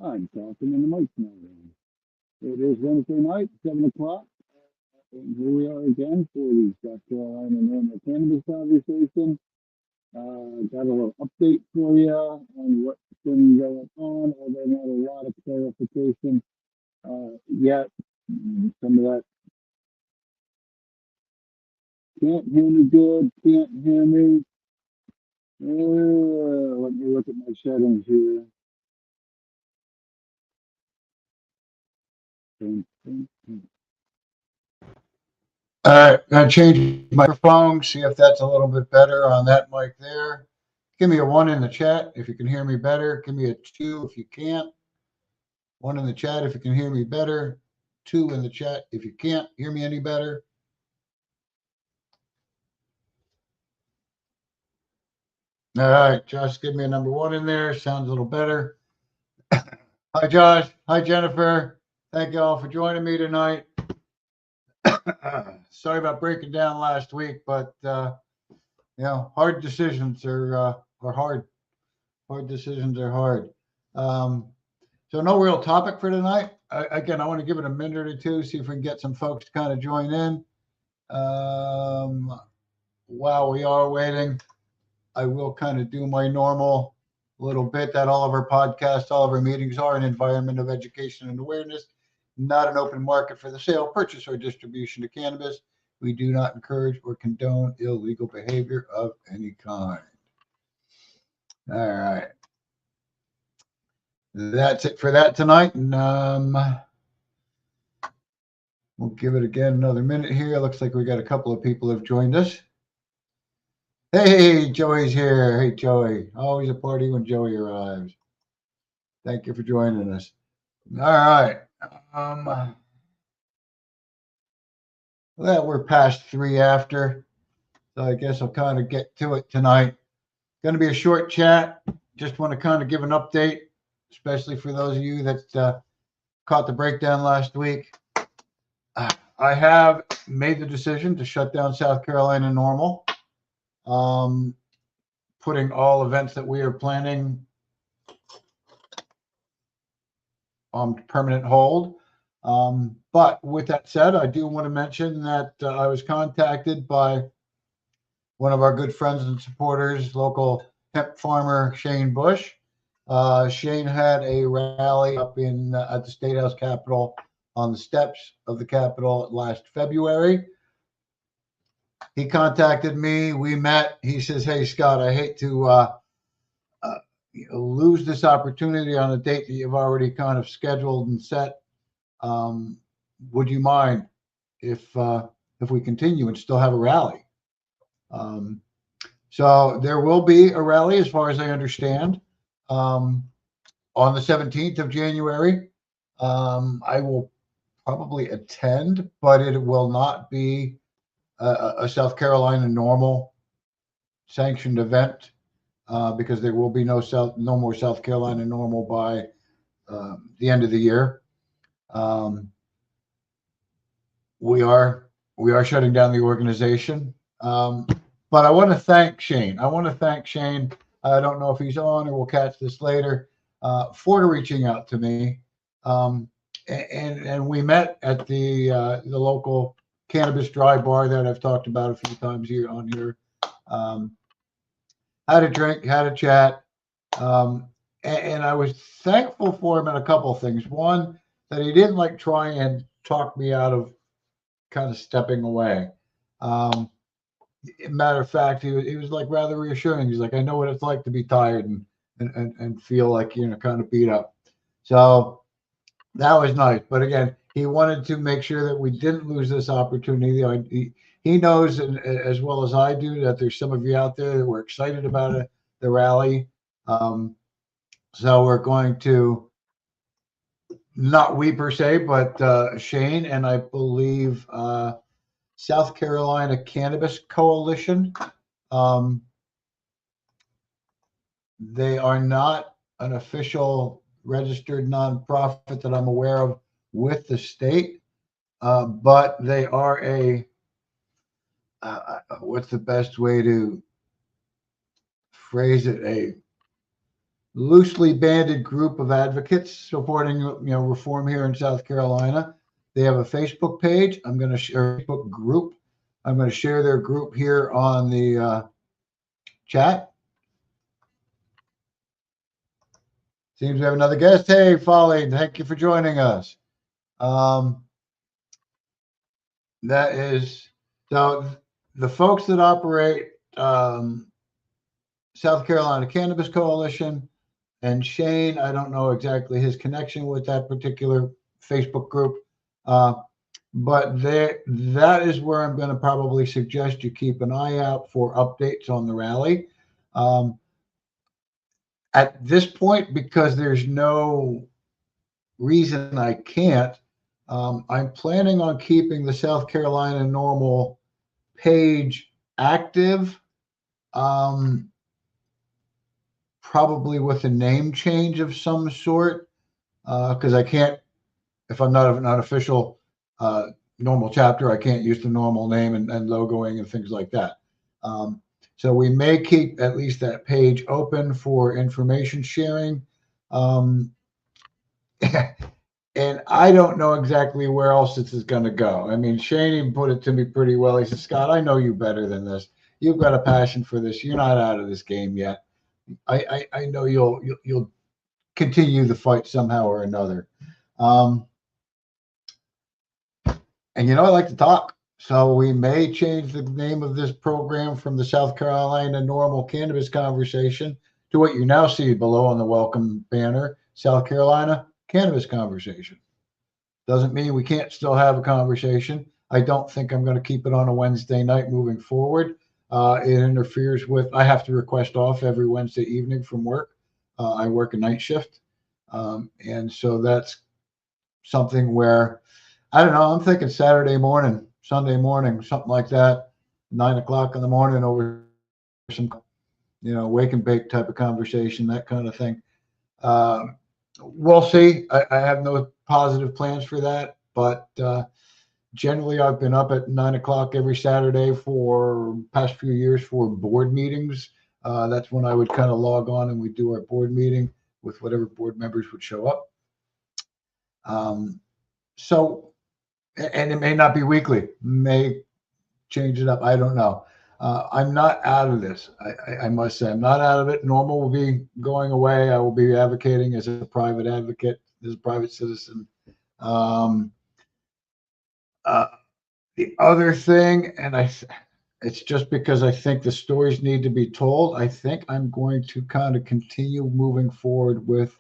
I'm talking in the mic now. It is Wednesday night, 7 o'clock, and here we are again for the South Carolina NORML Cannabis Conversation. Got a little update for you on what's been going on, although not a lot of clarification yet. Some of that can't hear me good, can't hear me. Let me look at my settings here. All right, I'm gonna change my microphone, see if that's a little bit better on that mic there. Give me a 1 in the chat if you can hear me better. Give me a 2 if you can't. 1 in the chat if you can hear me better. 2 in the chat if you can't hear me any better. All right, Josh, give me a number 1 in there. Sounds a little better. Hi, Josh. Hi, Jennifer. Thank you all for joining me tonight. Sorry about breaking down last week, but hard decisions are hard. Hard decisions are hard. So no real topic for tonight. Again, I want to give it a minute or two, see if we can get some folks to kind of join in. While we are waiting, I will kind of do my normal little bit that all of our podcasts, all of our meetings are an environment of education and awareness, not an open market for the sale, purchase, or distribution of cannabis. We do not encourage or condone illegal behavior of any kind. All right. That's it for that tonight. And we'll give it again another minute here. Looks like we got a couple of people have joined us. Hey, Joey's here. Hey, Joey. Always a party when Joey arrives. Thank you for joining us. All right. Well, we're past 3 after, so I guess I'll kind of get to it tonight. Going to be a short chat. Just want to kind of give an update, especially for those of you that caught the breakdown last week. I have made the decision to shut down South Carolina NORML, putting all events that we are planning on permanent hold. But with that said, I do want to mention that I was contacted by one of our good friends and supporters, local hemp farmer Shane Bush. Shane had a rally up in at the State House Capitol on the steps of the Capitol last February. He contacted me. We met. He says, "Hey, Scott, I hate to lose this opportunity on a date that you've already kind of scheduled and set. Would you mind if we continue and still have a rally?" So there will be a rally, as far as I understand, on the 17th of January. I will probably attend, but it will not be a South Carolina NORML sanctioned event because there will be no more South Carolina NORML by the end of the year. We are shutting down the organization, but I want to thank Shane. I don't know if he's on or we'll catch this later for reaching out to me. And we met at the local cannabis dry bar that I've talked about a few times here on here. Had a drink, had a chat, and I was thankful for him in a couple of things. One, that he didn't like try and talk me out of kind of stepping away. Matter of fact, he was like rather reassuring. He's like, "I know what it's like to be tired and feel like, kind of beat up." So that was nice. But again, he wanted to make sure that we didn't lose this opportunity. He knows as well as I do that there's some of you out there that were excited about the rally. So we're going to, not we per se, but Shane and I believe South Carolina Cannabis Coalition. They are not an official registered nonprofit that I'm aware of with the state, but they are what's the best way to phrase it? loosely banded group of advocates supporting reform here in South Carolina. They have a Facebook page. I'm going to share a Facebook group. I'm going to share their group here on the chat. Seems we have another guest. Hey, Folly, thank you for joining us. That is, so the folks that operate South Carolina Cannabis Coalition, and Shane, I don't know exactly his connection with that particular Facebook group, but that is where I'm going to probably suggest you keep an eye out for updates on the rally. At this point, because there's no reason I can't, I'm planning on keeping the South Carolina NORML page active, probably with a name change of some sort, because I can't, if I'm not an official NORML chapter, I can't use the NORML name and logoing and things like that. So we may keep at least that page open for information sharing. And I don't know exactly where else this is going to go. I mean, Shane even put it to me pretty well. He said, Scott, I know you better than this. You've got a passion for this. You're not out of this game yet. I know you'll continue the fight somehow or another. And I like to talk. So we may change the name of this program from the South Carolina NORML Cannabis Conversation to what you now see below on the welcome banner, South Carolina Cannabis Conversation. Doesn't mean we can't still have a conversation. I don't think I'm going to keep it on a Wednesday night moving forward. It interferes with, I have to request off every Wednesday evening from work. I work a night shift. And so that's something where, I don't know, I'm thinking Saturday morning, Sunday morning, something like that, 9 o'clock in the morning over some, wake and bake type of conversation, that kind of thing. We'll see. I have no positive plans for that, but generally I've been up at 9 o'clock every Saturday for past few years for board meetings. That's when I would kind of log on and we do our board meeting with whatever board members would show up. So, and it may not be weekly, may change it up. I don't know. I'm not out of this. I must say, I'm not out of it. NORML will be going away. I will be advocating as a private advocate, as a private citizen. The other thing, and it's just because I think the stories need to be told. I think I'm going to kind of continue moving forward with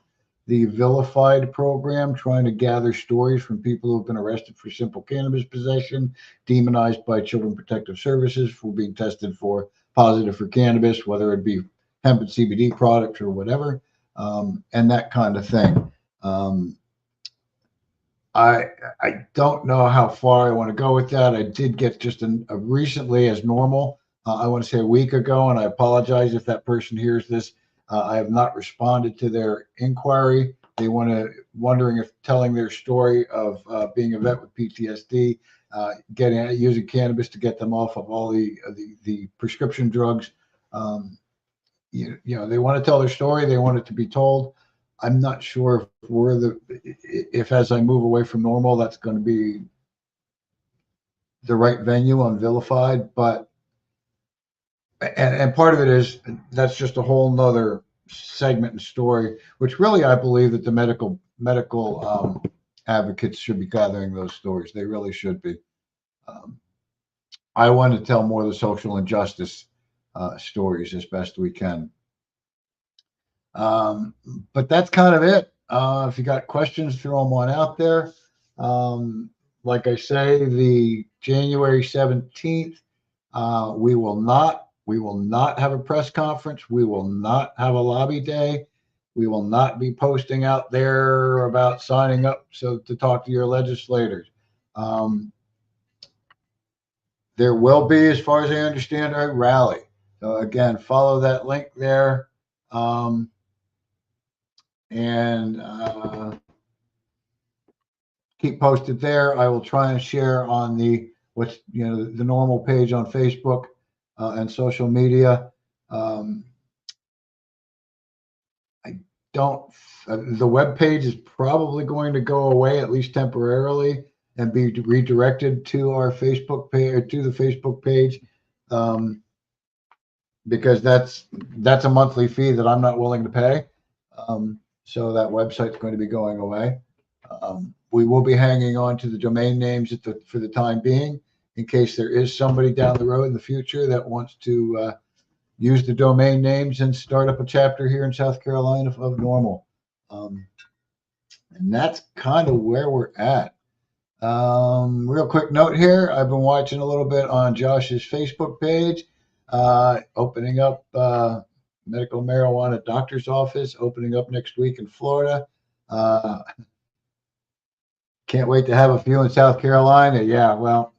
the vilified program, trying to gather stories from people who've been arrested for simple cannabis possession, demonized by Children Protective Services for being tested for positive for cannabis, whether it be hemp and CBD products or whatever, and that kind of thing. I don't know how far I want to go with that. I did get just recently as NORML, I want to say a week ago, and I apologize if that person hears this. I have not responded to their inquiry. They wondering if telling their story of being a vet with PTSD, using cannabis to get them off of all the prescription drugs. They want to tell their story. They want it to be told. I'm not sure if as I move away from NORML, that's going to be the right venue on vilified, but and part of it is that's just a whole nother segment and story, which really I believe that the medical advocates should be gathering those stories. They really should be. I want to tell more of the social injustice stories as best we can. But that's kind of it. If you got questions, throw them on out there. Like I say, the January 17th, we will not have a press conference. We will not have a lobby day. We will not be posting out there about signing up to talk to your legislators. There will be, as far as I understand, a rally. So again, follow that link there. And keep posted there. I will try and share on the NORML page on Facebook and social media. I don't. The web page is probably going to go away, at least temporarily, and be redirected to our Facebook page, or to the Facebook page, because that's a monthly fee that I'm not willing to pay. So that website's going to be going away. We will be hanging on to the domain names for the time being, in case there is somebody down the road in the future that wants to use the domain names and start up a chapter here in South Carolina of NORML. And that's kind of where we're at. Real quick note here. I've been watching a little bit on Josh's Facebook page, opening up medical marijuana doctor's office, opening up next week in Florida. Can't wait to have a few in South Carolina. Yeah, well,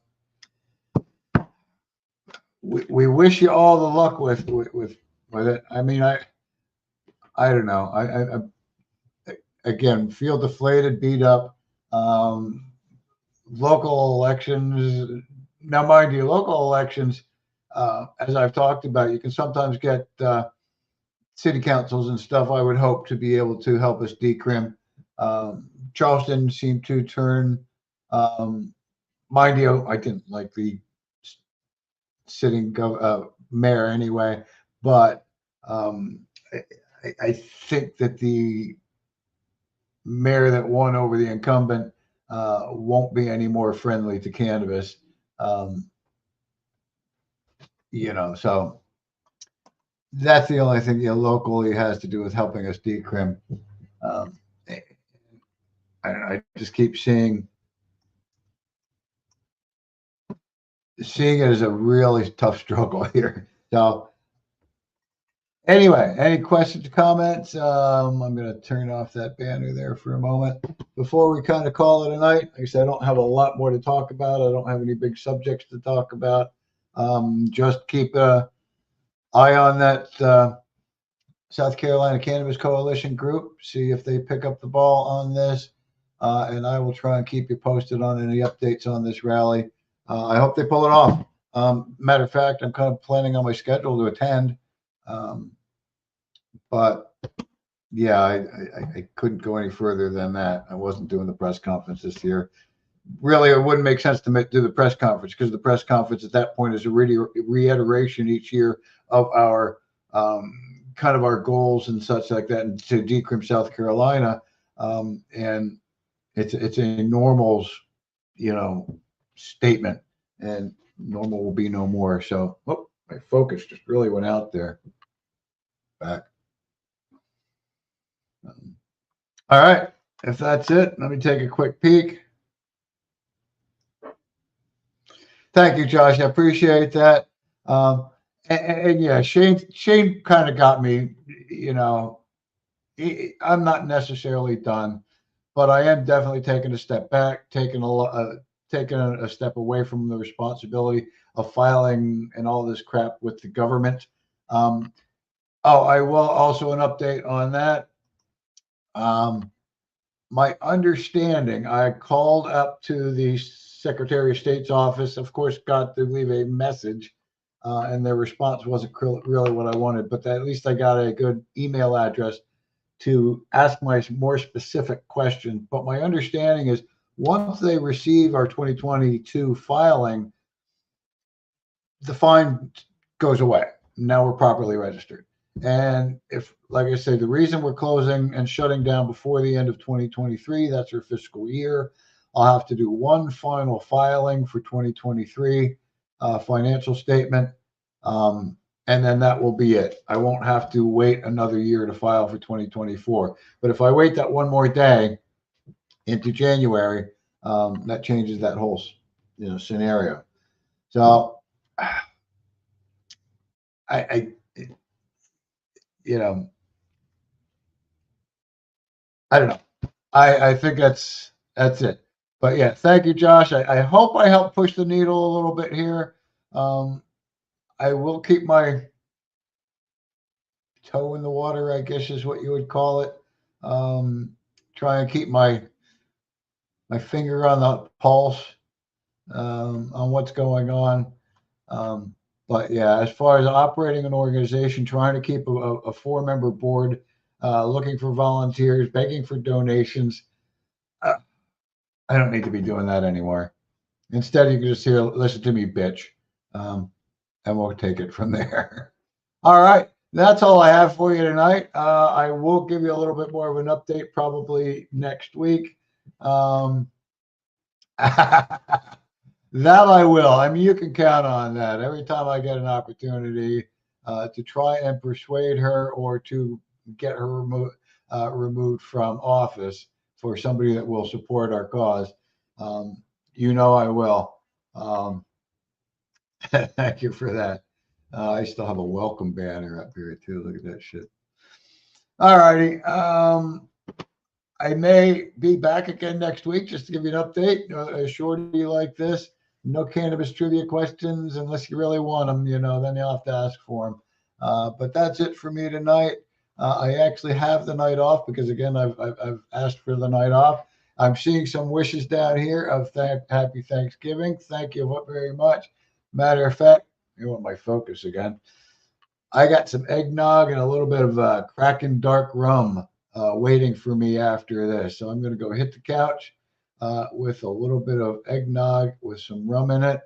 we wish you all the luck with it. I mean, I don't know. I again feel deflated, beat up. Local elections. Now, mind you, local elections, as I've talked about, you can sometimes get city councils and stuff. I would hope to be able to help us decrim. Charleston seemed to turn. Mind you, I didn't like the sitting mayor anyway, but I think that the mayor that won over the incumbent won't be any more friendly to cannabis. So that's the only thing locally has to do with helping us decrim. I just keep seeing it as a really tough struggle here. So anyway, any questions, comments? I'm going to turn off that banner there for a moment before we kind of call it a night. Like I said, I don't have a lot more to talk about. I don't have any big subjects to talk about. Just keep an eye on that South Carolina Cannabis Coalition group. See if they pick up the ball on this. And I will try and keep you posted on any updates on this rally. I hope they pull it off. Matter of fact, I'm kind of planning on my schedule to attend. But yeah, I couldn't go any further than that. I wasn't doing the press conference this year. Really, it wouldn't make sense to do the press conference, because the press conference at that point is a reiteration each year of our kind of our goals and such like that, and to decrim South Carolina. And it's a NORML's, statement, and NORML will be no more. So, my focus just really went out there. Back. All right. If that's it, let me take a quick peek. Thank you, Josh. I appreciate that. And yeah, Shane kind of got me. I'm not necessarily done, but I am definitely taking a step back, taking a step away from the responsibility of filing and all this crap with the government. I will also an update on that. My understanding, I called up to the Secretary of State's office, of course, got to leave a message, and their response wasn't really what I wanted, but at least I got a good email address to ask my more specific questions. But my understanding is once they receive our 2022 filing, the fine goes away. Now we're properly registered. And if, like I say, the reason we're closing and shutting down before the end of 2023, that's our fiscal year, I'll have to do one final filing for 2023 financial statement. And then that will be it. I won't have to wait another year to file for 2024. But if I wait that one more day into January, that changes that whole scenario. So I don't know. I think that's it. But yeah, thank you, Josh. I hope I helped push the needle a little bit here. I will keep my toe in the water, I guess is what you would call it. Try and keep my finger on the pulse on what's going on. But yeah, as far as operating an organization, trying to keep a 4-member board looking for volunteers, begging for donations. I don't need to be doing that anymore. Instead, you can just listen to me bitch, and we'll take it from there. All right. That's all I have for you tonight. I will give you a little bit more of an update probably next week. That I will. I mean, you can count on that. Every time I get an opportunity to try and persuade her or to get her removed from office for somebody that will support our cause, I will. Thank you for that. I still have a welcome banner up here too. Look at that shit. All righty. I may be back again next week just to give you an update. A shorty like this. No cannabis trivia questions unless you really want them, then you'll have to ask for them. But that's it for me tonight. I actually have the night off because, again, I've asked for the night off. I'm seeing some wishes down here of happy Thanksgiving. Thank you very much. Matter of fact, you want my focus again. I got some eggnog and a little bit of Kraken dark rum waiting for me after this. So I'm going to go hit the couch with a little bit of eggnog with some rum in it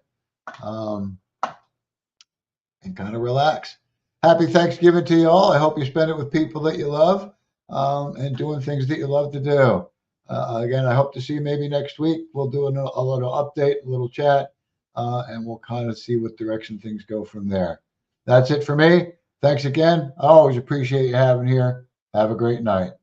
and kind of relax. Happy Thanksgiving to you all. I hope you spend it with people that you love and doing things that you love to do. Again, I hope to see you maybe next week. We'll do a little update, a little chat, and we'll kind of see what direction things go from there. That's it for me. Thanks again. I always appreciate you having here. Have a great night.